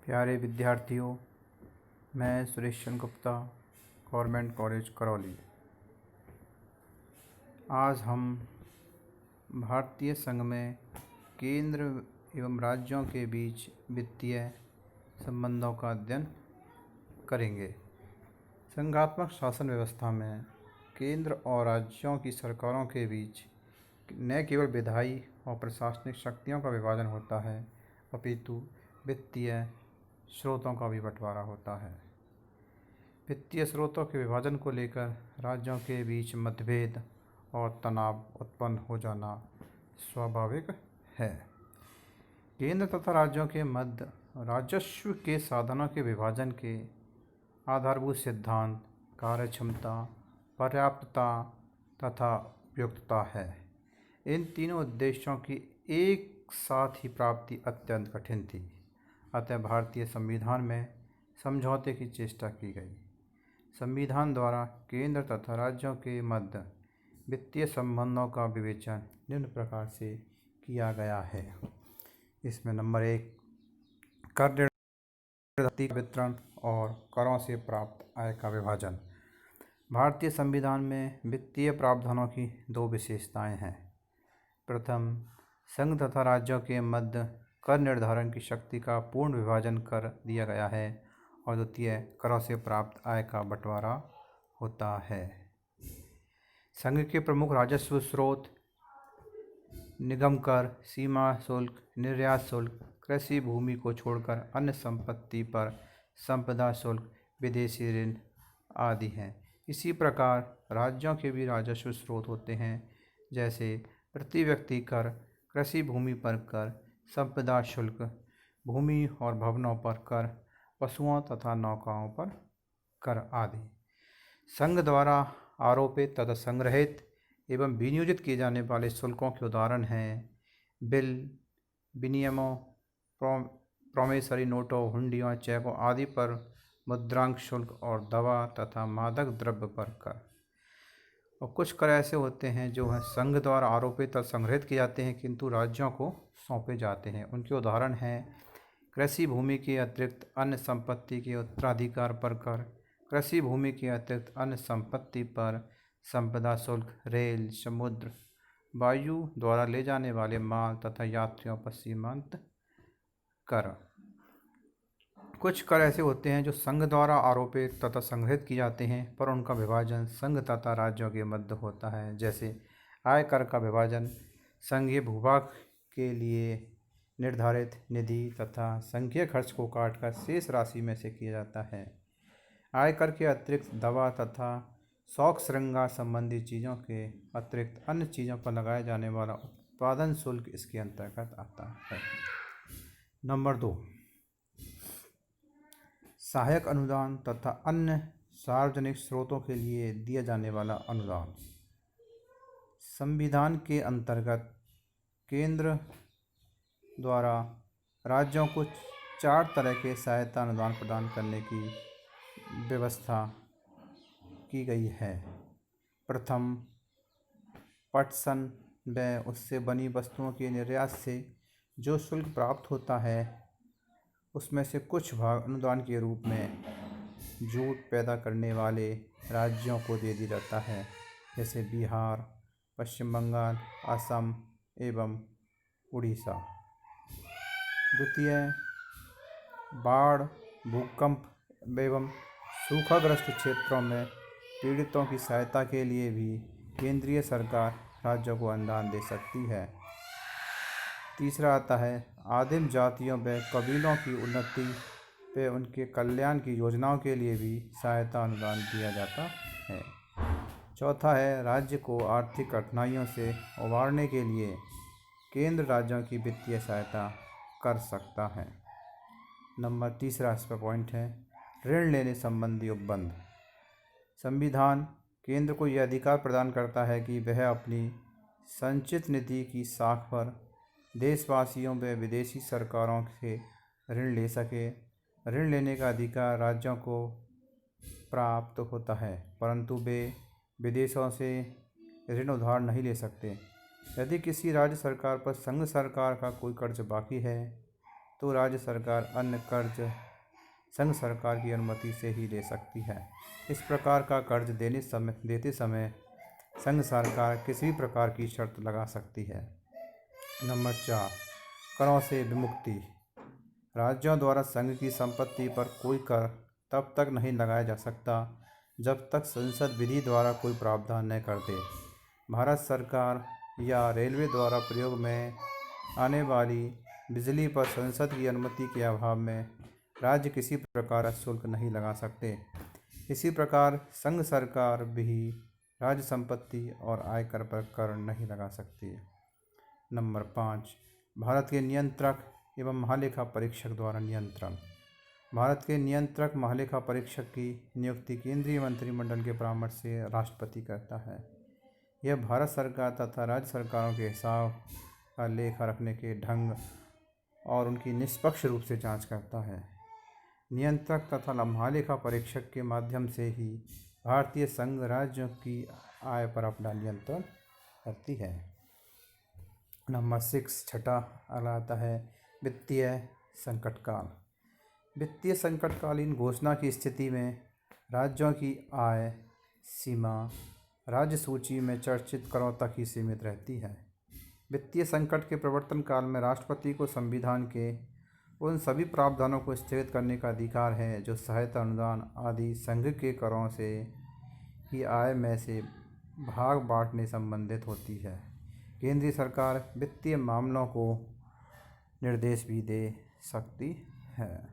प्यारे विद्यार्थियों, मैं सुरेश चंद्र गुप्ता, गवर्नमेंट कॉलेज करौली। आज हम भारतीय संघ में केंद्र एवं राज्यों के बीच वित्तीय संबंधों का अध्ययन करेंगे। संघात्मक शासन व्यवस्था में केंद्र और राज्यों की सरकारों के बीच न केवल विधायी और प्रशासनिक शक्तियों का विभाजन होता है, अपितु वित्तीय स्रोतों का भी बंटवारा होता है। वित्तीय स्रोतों के विभाजन को लेकर राज्यों के बीच मतभेद और तनाव उत्पन्न हो जाना स्वाभाविक है। केंद्र तथा राज्यों के मध्य राजस्व के साधनों के विभाजन के आधारभूत सिद्धांत कार्यक्षमता, पर्याप्तता तथा उपयुक्तता है। इन तीनों उद्देश्यों की एक साथ ही प्राप्ति अत्यंत कठिन थी, अतः भारतीय संविधान में समझौते की चेष्टा की गई। संविधान द्वारा केंद्र तथा राज्यों के मध्य वित्तीय संबंधों का विवेचन निम्न प्रकार से किया गया है। इसमें नंबर 1, कर निर्धारित का वितरण और करों से प्राप्त आय का विभाजन। भारतीय संविधान में वित्तीय प्रावधानों की दो विशेषताएं हैं। प्रथम, संघ तथा राज्यों के मध्य कर निर्धारण की शक्ति का पूर्ण विभाजन कर दिया गया है और द्वितीय, करों से प्राप्त आय का बंटवारा होता है। संघ के प्रमुख राजस्व स्रोत निगम कर, सीमा शुल्क, निर्यात शुल्क, कृषि भूमि को छोड़कर अन्य संपत्ति पर संपदा शुल्क, विदेशी ऋण आदि हैं। इसी प्रकार राज्यों के भी राजस्व स्रोत होते हैं, जैसे प्रति व्यक्ति कर, कृषि भूमि पर कर, संपदा शुल्क, भूमि और भवनों पर कर, पशुओं तथा नौकाओं पर कर आदि। संघ द्वारा आरोपित तथा संग्रहित एवं विनियोजित किए जाने वाले शुल्कों के उदाहरण हैं बिल, विनियमों, प्रॉमिसरी नोटों, हुंडियों, चेकों आदि पर मुद्रांक शुल्क और दवा तथा मादक द्रव्य पर कर। और कुछ कर ऐसे होते हैं जो संघ द्वारा आरोपित और संग्रहित किए जाते हैं किंतु राज्यों को सौंपे जाते हैं। उनके उदाहरण हैं कृषि भूमि के अतिरिक्त अन्य संपत्ति के उत्तराधिकार पर कर, कृषि भूमि के अतिरिक्त अन्य संपत्ति पर संपदा शुल्क, रेल, समुद्र, वायु द्वारा ले जाने वाले माल तथा यात्रियों पर सीमांत कर। कुछ कर ऐसे होते हैं जो संघ द्वारा आरोपित तथा संग्रहित किए जाते हैं पर उनका विभाजन संघ तथा राज्यों के मध्य होता है, जैसे आय कर का विभाजन संघीय भूभाग के लिए निर्धारित निधि तथा संघीय खर्च को काटकर शेष राशि में से किया जाता है। आय कर के अतिरिक्त दवा तथा शौक श्रृंगार संबंधी चीज़ों के अतिरिक्त अन्य चीज़ों पर लगाया जाने वाला उत्पादन शुल्क इसके अंतर्गत आता है। नंबर 2, सहायक अनुदान तथा अन्य सार्वजनिक स्रोतों के लिए दिया जाने वाला अनुदान। संविधान के अंतर्गत केंद्र द्वारा राज्यों को 4 तरह के सहायता अनुदान प्रदान करने की व्यवस्था की गई है। प्रथम, पटसन व उससे बनी वस्तुओं के निर्यात से जो शुल्क प्राप्त होता है उसमें से कुछ भाग अनुदान के रूप में जूट पैदा करने वाले राज्यों को दे दिया जाता है, जैसे बिहार, पश्चिम बंगाल, असम एवं उड़ीसा। द्वितीय, बाढ़, भूकंप एवं सूखाग्रस्त क्षेत्रों में पीड़ितों की सहायता के लिए भी केंद्रीय सरकार राज्यों को अनुदान दे सकती है। तीसरा आता है आदिम जातियों व कबीलों की उन्नति व उनके कल्याण की योजनाओं के लिए भी सहायता अनुदान दिया जाता है। चौथा है राज्य को आर्थिक कठिनाइयों से उबारने के लिए केंद्र राज्यों की वित्तीय सहायता कर सकता है। नंबर तीसरा इस पर पॉइंट है ऋण लेने संबंधी उपबंध। संविधान केंद्र को यह अधिकार प्रदान करता है कि वह अपनी संचित निधि की साख पर देशवासियों व विदेशी सरकारों से ऋण ले सके। ऋण लेने का अधिकार राज्यों को प्राप्त होता है, परंतु वे विदेशों से ऋण उधार नहीं ले सकते। यदि किसी राज्य सरकार पर संघ सरकार का कोई कर्ज बाकी है तो राज्य सरकार अन्य कर्ज संघ सरकार की अनुमति से ही ले सकती है। इस प्रकार का कर्ज देते समय संघ सरकार किसी भी प्रकार की शर्त लगा सकती है। नंबर 4, करों से विमुक्ति। राज्यों द्वारा संघ की संपत्ति पर कोई कर तब तक नहीं लगाया जा सकता जब तक संसद विधि द्वारा कोई प्रावधान न कर दे। भारत सरकार या रेलवे द्वारा प्रयोग में आने वाली बिजली पर संसद की अनुमति के अभाव में राज्य किसी प्रकार का शुल्क नहीं लगा सकते। इसी प्रकार संघ सरकार भी राज्य संपत्ति और आयकर पर कर नहीं लगा सकती। नंबर 5, भारत के नियंत्रक एवं महालेखा परीक्षक द्वारा नियंत्रण। भारत के नियंत्रक महालेखा परीक्षक की नियुक्ति केंद्रीय मंत्रिमंडल के परामर्श से राष्ट्रपति करता है। यह भारत सरकार तथा राज्य सरकारों के हिसाब का लेखा रखने के ढंग और उनकी निष्पक्ष रूप से जांच करता है। नियंत्रक तथा महालेखा परीक्षक के माध्यम से ही भारतीय संघ राज्यों की आय पर अपना नियंत्रण करती है। नंबर 6, छठा अगला आता है वित्तीय संकटकाल। वित्तीय संकटकालीन घोषणा की स्थिति में राज्यों की आय सीमा राज्य सूची में चर्चित करों तक ही सीमित रहती है। वित्तीय संकट के प्रवर्तन काल में राष्ट्रपति को संविधान के उन सभी प्रावधानों को स्थगित करने का अधिकार है जो सहायता अनुदान आदि संघ के करों से की आय में से भाग बांटने संबंधित होती है। केंद्रीय सरकार वित्तीय मामलों को निर्देश भी दे सकती है।